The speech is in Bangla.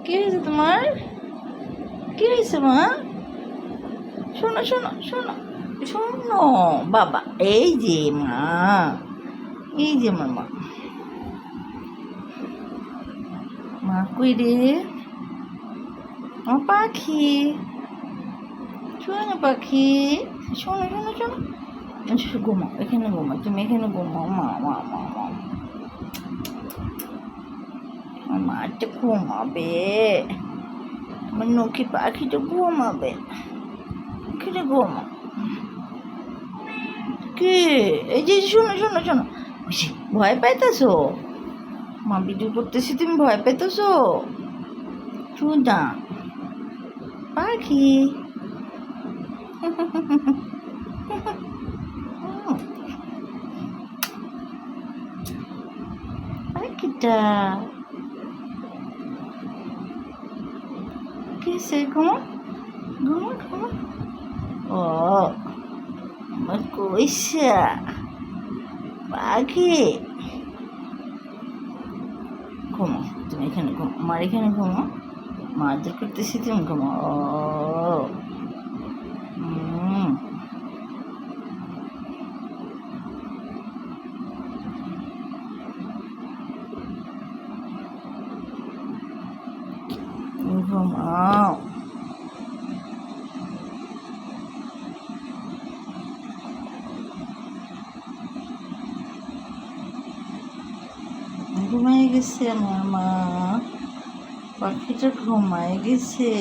কি হয়েছে তোমার? কি হয়েছে মা? শোনো শোনো শোনো শোনো বাবা, এই যে মা, এই যে মামা, মা কই রে? আমার পাখি, শোনো পাখি, শোনো শোনো শোনো, ঘুমাও এখানে, ঘুমাও তুমি এখানে, ঘুমাও মা মা মা মা, আমার মাটা ঘুমাবে, আমার নখি পাখিটা ঘুমাবে, এখানে ঘুমাও। কে? এই যে শোনো শোনো শোনো, বেশি ভয় পাইতেছো? মা ভিডিও করতেছি, তুমি ভয় পাইতেছো? চুদা পাখি, পাখিটা কিসে? ঘুমো ঘুমো ঘুমো। ও আমার কইসা পাখি, ঘুমো তুমি এখানে, ঘুমো আমার এখানে, ঘুমো মারধর করতেছি, তুমি ঘুমো। ও ঘুমাও। ঘুমায় গেছে আমার মা, পাখিটা ঘুমায় গেছে।